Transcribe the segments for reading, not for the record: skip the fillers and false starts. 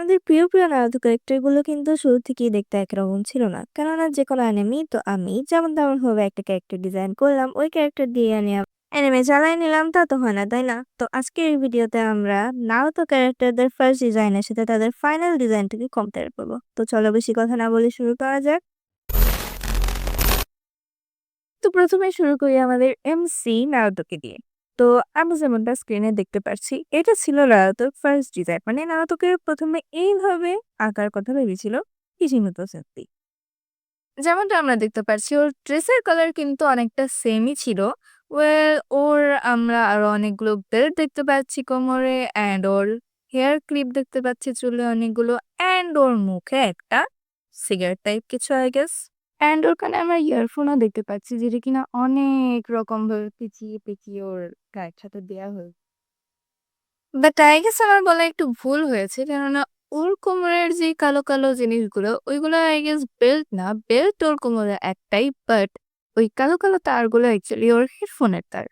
আমাদের প্রিয় নারুতো ক্যারেক্টারগুলো কিন্তু শুরু থেকেই দেখতে একরকম ছিল না। কেননা যেকোনো অ্যানিমে তো আমি যেমন তেমনভাবে একটা ক্যারেক্টার ডিজাইন করলাম, ওই ক্যারেক্টার দিয়ে আমি অ্যানিমে চালায় নিলাম, তা তো হয় না, তাই না? তো আজকের এই ভিডিওতে আমরা নারুতো ক্যারেক্টারদের ফার্স্ট ডিজাইনের সাথে তাদের ফাইনাল ডিজাইনটাকে কম্পেয়ার করবো। তো চলো বেশি কথা না বলে শুরু করা যাক। তো প্রথমে শুরু করি আমাদের এমসি নারুতোকে দিয়ে। তো আমরা যেমনটা স্ক্রিনে দেখতে পাচ্ছি, এটা ছিল নারুতোর ফার্স্ট ডিজাইন। মানে নারুতোকে প্রথমে এইভাবে আঁকার কথা ভেবেছিল কিশিমোতো সেন্সেই। যেমনটা আমরা দেখতে পাচ্ছি ওর ড্রেসের কালার কিন্তু অনেকটা সেমই ছিল। ওর আমরা আরো অনেকগুলো বেল্ট দেখতে পাচ্ছি কোমরে, অ্যান্ড ওর হেয়ার ক্লিপ দেখতে পাচ্ছি চুলে অনেকগুলো, অ্যান্ড ওর মুখে একটা সিগারেট টাইপ কিছু আই গেস। অ্যান্ড ওর কানে আমরা ইয়ারফোনও দেখতে পাচ্ছি, যেটা কিনা অনেক রকম ভাবে পেঁচিয়ে পেঁচিয়ে ওর গায়ের সাথে দেয়া হয়েছে। বাট আই গেস আমার বলা একটু ভুল হয়েছে, কেননা ওর কোমরের যে কালো কালো জিনিসগুলো ওইগুলো আই গেস বেল্ট না, বেল্ট ওর কোমরে একটাই, বাট ওই কালো কালো তারগুলো অ্যাকচুয়ালি ওর হেডফোনের তার।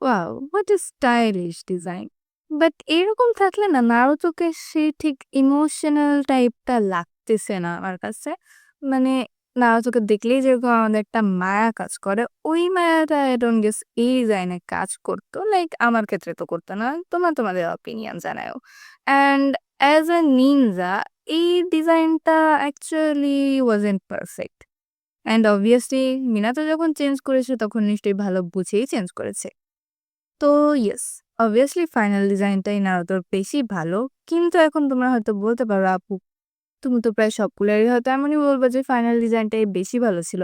Wow, what a stylish design! But এরকম থাকলে না নারুতোকে সে ঠিক ইমোশনাল টাইপটা লাগতেছে না আমার কাছে। মানে নারুতোকে দেখলেই যেরকম আমাদের একটা মায়া কাজ করে, ওই মায়াটা আই ডোন্ট গেস এই ডিজাইনে কাজ করতো। লাইক আমার ক্ষেত্রে তো করতো না। তোমাদের অপিনিয়ন জানাও। অ্যান্ড অ্যাজ আ নিনজা এই ডিজাইনটা actually wasn't perfect. And obviously Minato যখন চেঞ্জ করেছে তখন নিশ্চয়ই ভালো বুঝেই চেঞ্জ করেছে। তো ইয়েস, অবভিয়াসলি ফাইনাল ডিজাইনটাই নারুতোর বেশি ভালো। কিন্তু এখন তোমরা হয়তো বলতে পারো, আপু তুমি তো প্রায় সবগুলারই হয়তো এমনই বলবা যে ফাইনাল ডিজাইনটাই বেশি ভালো ছিল।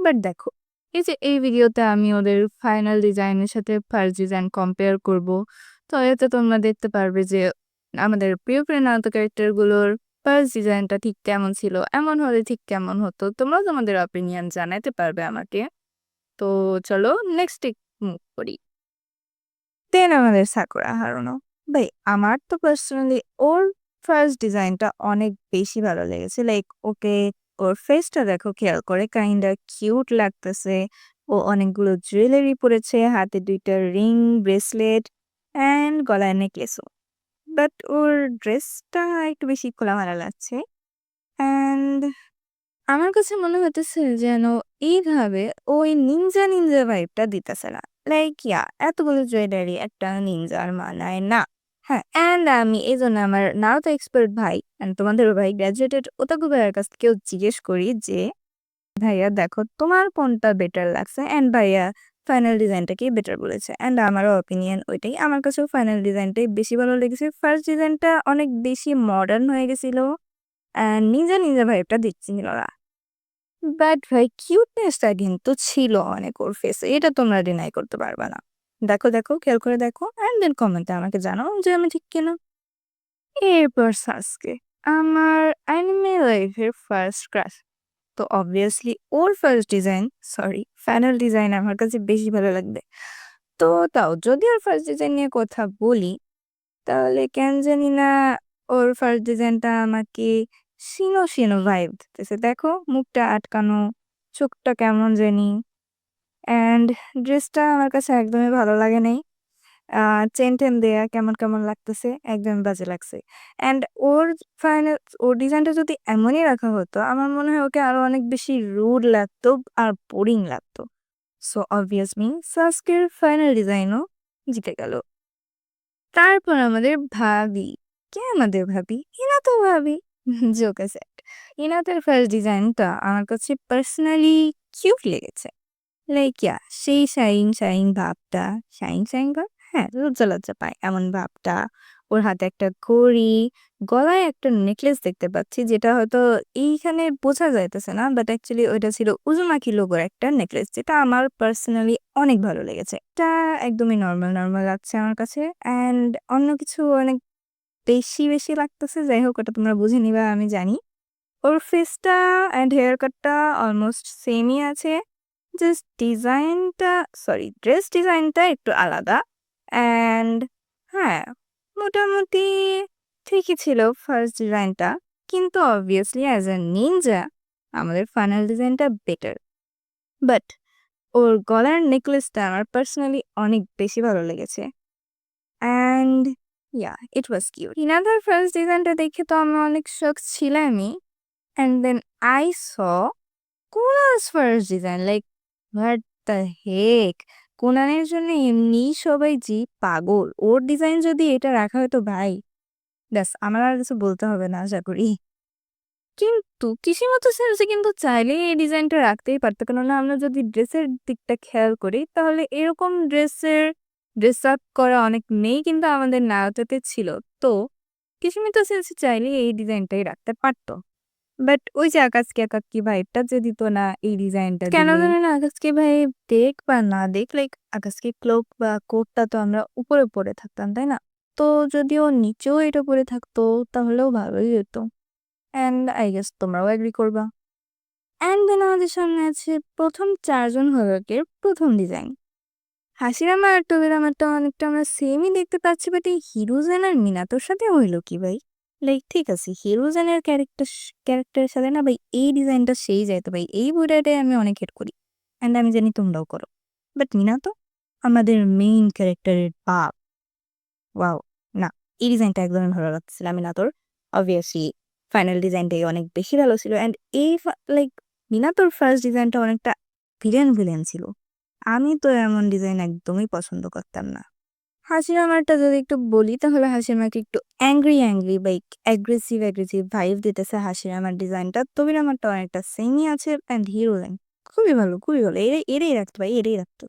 বাট দেখো, এই যে এই ভিডিওতে আমি ওদের ফাইনাল ডিজাইনের সাথে ফার্স্ট ডিজাইন কম্পেয়ার করব। তো এতে তোমরা দেখতে পারবে যে আমাদের প্রিয় নারুতো ক্যারেক্টারগুলোর ফার্স্ট ডিজাইনটা ঠিক কেমন ছিল, এমন হলে ঠিক কেমন হতো। তোমরাও তোমাদের অপিনিয়ন জানাতে পারবে আমাকে। তো চলো নেক্সট মুভ করি। দেন আমাদের সাকুরা হারুনো। ভাই আমার তো পার্সোনালি ওর ফার্স্ট ডিজাইনটা অনেক বেশি ভালো লেগেছে। লাইক ওকে, ওর ফেসটা দেখো খেয়াল করে, কাইন্ডা কিউট লাগতেছে। ও অনেকগুলো জুয়েলারি পরেছে, হাতে ২টা রিং, ব্রেসলেট অ্যান্ড গলায় নেকলেসও। বাট ওর ড্রেসটা একটু বেশি খোলামেলা লাগছে। অ্যান্ড আমার কাছে মনে হইতেছে যেন এইভাবে ওই নিনজা ভাইবটা দিতেছে না। লাইক এতগুলো জুয়েলারি একটা নিনজার মানায় না। হ্যাঁ, অ্যান্ড আমি এইজন্য আমার নারুতো এক্সপার্ট ভাই অ্যান্ড তোমাদেরও ভাই গ্র্যাজুয়েটেড ওতাকু ভাইয়ের কাছ থেকেও জিজ্ঞেস করি যে, ভাইয়া দেখো তোমার কোনটা বেটার লাগছে, অ্যান্ড ভাইয়া ফাইনাল ডিজাইনটাকেই বেটার বলেছে। অ্যান্ড আমারও অপিনিয়ন ওইটাই, আমার কাছেও ফাইনাল ডিজাইনটাই বেশি ভালো লেগেছে। ফার্স্ট ডিজাইনটা অনেক বেশি মডার্ন হয়ে গেছিল অ্যান্ড নিনজা ভাইবটা দিচ্ছিল না। বাট ভাই কিউটনেসটা কিন্তু ছিল অনেক ওর ফেসে। এটা তোমরা ডিনাই করতে পারবা না। দেখো, খেয়াল করে দেখো অ্যান্ড দেন কমেন্টে আমাকে জানাও যে আমি ঠিক কিনা। এরপর সাসকে, আমার অ্যানিমে লাইফের ফার্স্ট ক্রাশ। তো অবভিয়াসলি ওর first design, sorry final design আমার কাছে বেশি ভালো লাগবে। তো তাও যদি ওর ফার্স্ট ডিজাইন নিয়ে কথা বলি, তাহলে কেন জানি না ওর ফার্স্ট ডিজাইনটা আমাকে শিনো ভাইব দিতেছে। দেখো মুখটা আটকানো, চোখটা কেমন জানি, অ্যান্ড ড্রেসটা আমার কাছে একদমই ভালো লাগে নাই। চেন দেয়া কেমন লাগতেছে, একদমই বাজে লাগছে। অ্যান্ড ওর ফাইনাল ওর ডিজাইনটা যদি এমনই রাখা হতো, আমার মনে হয় ওকে আরো অনেক বেশি রুড লাগতো আর বোরিং লাগতো। সো অবভিয়াসলি সাস্কের ফাইনাল ডিজাইনও জিতে গেল। তারপর আমাদের ভাবি। কে আমাদের ভাবি? হিনাতো ভাবি। Joke aside. হিনাতার ফার্স্ট ডিজাইনটা আমার কাছে পার্সোনালি কিউট লেগেছে। লাইক সেই শাইন ভাবটা, শাইন ভাব? হ্যাঁ, লজ্জা পায় এমন ভাবটা। ওর হাতে একটা ঘড়ি, গলায় একটা নেকলেস দেখতে পাচ্ছি, যেটা হয়তো এইখানে বোঝা যাইতেছে না, বাট অ্যাকচুয়ালি ওইটা ছিল উজুমাকি লোগোর একটা নেকলেস, যেটা আমার পার্সোনালি অনেক ভালো লেগেছে। এটা একদমই নরমাল লাগছে আমার কাছে। অ্যান্ড অন্য কিছু অনেক বেশি লাগতেছে। যাই হোক, ওটা তোমরা বুঝে নিবা আমি জানি। ওর ফেসটা অ্যান্ড হেয়ার কাটটা অলমোস্ট সেমই আছে। জাস্ট ডিজাইনটা, সরি ড্রেস ডিজাইনটা একটু আলাদা। অ্যান্ড হ্যাঁ, মোটামুটি ঠিকই ছিল ফার্স্ট ডিজাইনটা। কিন্তু অবভিয়াসলি অ্যাজ আ নিনজা আমাদের ফাইনাল ডিজাইনটা বেটার। বাট ওর গলার নেকলেসটা আমার পার্সোনালি অনেক বেশি ভালো লেগেছে। And it was cute. Another first ডিজাইনটা দেখে তো আমি অনেক শক ছিলামই। And then I saw Kunal's first design, like what the heck! কুনালের জন্য এমনিই সবাই যে পাগল। ওর ডিজাইন যদি এটা রাখা হতো ভাই, ব্যাস আমার আর কিছু বলতে হবে না আশা করি। কিন্তু কিসিমতো সেন্সে কিন্তু চাইলেই এই ডিজাইনটা রাখতেই পারতো। কেননা আমরা যদি ড্রেসের দিকটা খেয়াল করি তাহলে এরকম ড্রেস আপ করা অনেক মেয়েই কিন্তু আমাদের নায়তাতে ছিল। তো কিসিমিতো সেন্সে চাইলেই এই ডিজাইনটাই রাখতে পারতো। বাট ওই যে আকাশকে একাকী ভাইবটা যে দিত না এই ডিজাইনটা কেন জানি না আকাশকে ভাই দেখ বা না দেখ, লাইক আকাশকে ক্লোক বা কোটটা তো আমরা উপরে পরে থাকতাম তাই না? তো যদিও নিচেও এটা পরে থাকতো তাহলেও ভালোই হতো। অ্যান্ড আই গেস তোমরাও এগ্রি করবা। অ্যান্ড দেন আমাদের সামনে আছে প্রথম ৪ জন হলকের প্রথম ডিজাইন। হাসিরামা আর টবিরামারটা অনেকটা আমরা সেমই দেখতে পাচ্ছি, বাট এই হিরোজেন আর মিনাতোর সাথে হইলো কি ভাই? লাইক ঠিক আছে, হিরোজেনের ক্যারেক্টারের সাথে না ভাই এই ডিজাইনটা সেই যাইতো ভাই। এই বইটাটাই আমি অনেক হেট করি। অ্যান্ড আমি জানি তোমরাও করো। বাট মিনাতো আমাদের মেইন ক্যারেক্টারের বাপ। ওয়াও! না, এই ডিজাইনটা একদমই ভালো লাগতেছিল মিনাতোর। অবভিয়াসলি ফাইনাল ডিজাইনটাই অনেক বেশি ভালো ছিল। অ্যান্ড এই লাইক মিনাতোর ফার্স্ট ডিজাইনটা অনেকটা ভিলেন ছিল। আমি তো এমন ডিজাইন একদমই পছন্দ করতাম না। হাসিরামারটা যদি একটু বলি তাহলে হাসিরামাকে একটু অ্যাংরি বা অ্যাগ্রেসিভ ভাইব দিতেছে হাসিরামার ডিজাইনটা। তবিরামারটা অনেকটা সেমই আছে। অ্যান্ড হিরোইন খুবই ভালো, খুবই ভালো। এরাই রাখতো ভাই, এরাই রাখতো।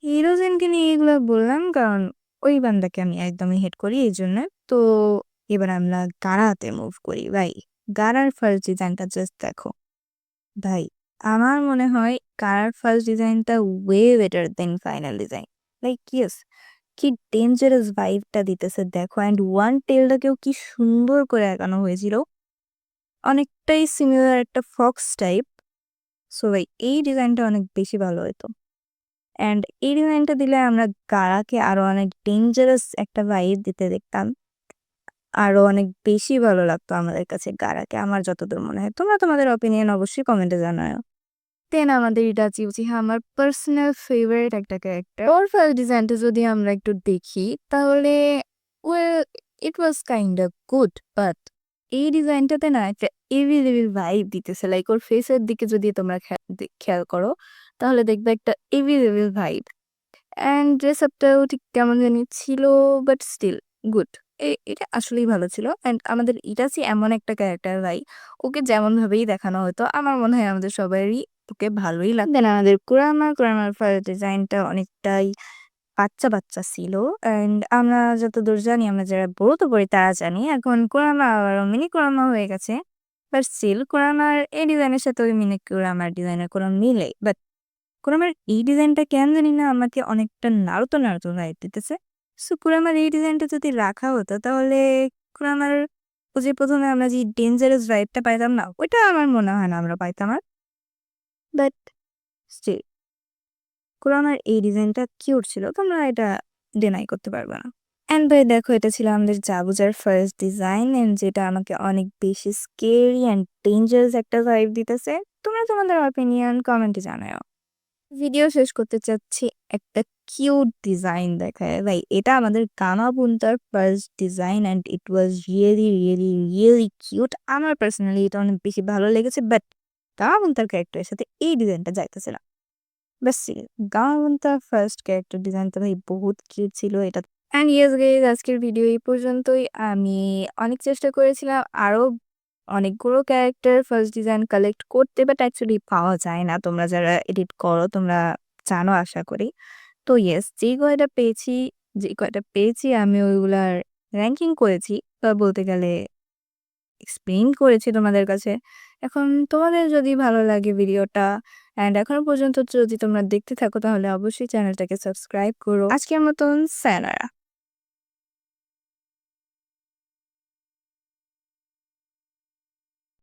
হিরোইনকে নিয়ে এগুলো বললাম কারণ ওই বান্দাকে আমি একদমই হেট করি এই জন্য। তো এবার আমরা গারাতে মুভ করি ভাই। গারার ফার্স্ট ডিজাইনটা জাস্ট দেখো ভাই। আমার মনে হয় গারার ফার্স্ট ডিজাইনটা way better than final design. Like yes, কি ডেঞ্জারাস ভাইবটা দিতেছে দেখো। অ্যান্ড ওয়ান টেলটাকেও কি সুন্দর করে আঁকানো হয়েছিল, অনেকটাই সিমিলার একটা ফক্স টাইপ। সো ভাই এই ডিজাইনটা অনেক বেশি ভালো হতো। অ্যান্ড এই ডিজাইনটা দিলে আমরা গারাকে আরো অনেক ডেঞ্জারাস একটা ভাইব দিতে দেখতাম। আরো অনেক বেশি ভালো লাগতো আমাদের কাছে গারাকে, আমার যতদূর মনে হয়। তোমরা তোমাদের অপিনিয়ন অবশ্যই কমেন্টে জানাও। দেন আমাদের ইটাচি উচিহা আমার পার্সোনাল ফেভারিট একটা ক্যারেক্টার। ওর ফার্স্ট ডিজাইনটা যদি আমরা একটু দেখি তাহলে well it was kind of good, but এই ডিজাইনটাতে না একটা এভিল ভাইব দিতেছে। লাইক ওর ফেসের দিকে যদি তোমরা খেয়াল করো তাহলে দেখবে একটা এভিল ভাইব। অ্যান্ড ড্রেস আপটাও ঠিক কেমন জানি ছিল, বাট স্টিল গুড। এটা আসলেই ভালো ছিল। অ্যান্ড আমাদের ইটাচি এমন একটা ক্যারেক্টার ভাই, ওকে যেমনভাবেই দেখানো হতো আমার মনে হয় আমাদের সবারই ওকে ভালোই লাগতো। দেন আমাদের কুরামার ফার্স্ট ডিজাইনটা অনেকটাই বাচ্চা ছিল। অ্যান্ড আমরা যতদূর জানি, আমরা যারা বড়তো পড়ি তারা জানি এখন কুরামা আবার মিনি কুরামা হয়ে গেছে। বাট স্টিল কুরামার এই ডিজাইনের সাথে ওই মিনি কুরামার ডিজাইনের কোনো মিলে, বাট কুরামার এই ডিজাইনটা কেন জানি না আমাকে অনেকটা নারুতো ভাইব দিতেছে। সো কুরামার এই ডিজাইনটা যদি রাখা হতো তাহলে কুরামার ও যে প্রথমে আমরা যে ডেঞ্জারাস ভাইবটা পাইতাম না, ওইটা আমার মনে হয় না আমরা পাইতাম। আর বাট স্টিল কুরামার এই ডিজাইনটা কিউট ছিল, তোমরা এটা ডিনাই করতে পারবে না। অ্যান্ড ভাই দেখো, এটা ছিল আমাদের জাবুজার ফার্স্ট ডিজাইন, অ্যান্ড যেটা আমাকে অনেক বেশি স্কেরি অ্যান্ড ডেঞ্জারাস একটা ভাইব দিতেছে। তোমরা তোমাদের অপিনিয়ন কমেন্টে জানাও। ভিডিও শেষ করতে চাচ্ছি একটা কিউট ডিজাইন দেখায় ভাই। এটা আমাদের গামাবুন্তার first design and it was really cute. আমার পার্সোনালি এটা অনেক বেশি ভালো লেগেছে, বাট গামাবুন্তার ক্যারেক্টারের সাথে এই ডিজাইনটা যাইতেছে না। বাস গামাবুন্তার ফার্স্ট ক্যারেক্টার ডিজাইনটা ভাই বহুত কিউট ছিল এটা। অ্যান্ড ইয়েস গাইজ, আজকের ভিডিও এই পর্যন্তই। আমি অনেক চেষ্টা করেছিলাম আরও অনেকগুলো ক্যারেক্টার ফার্স্ট ডিজাইন কালেক্ট করতে, বাট অ্যাকচুয়ালি পাওয়া যায় না। তোমরা যারা এডিট করো তোমরা জানো আশা করি। তো ইয়েস, যে কয়টা পেয়েছি আমি ওইগুলার র্যাঙ্কিং করেছি বা বলতে গেলে এক্সপ্লেইন করেছি তোমাদের কাছে। এখন তোমাদের যদি ভালো লাগে ভিডিওটা অ্যান্ড এখনো পর্যন্ত যদি তোমরা দেখতে থাকো তাহলে অবশ্যই চ্যানেলটাকে সাবস্ক্রাইব করো। আজকের মতন সায়নারা।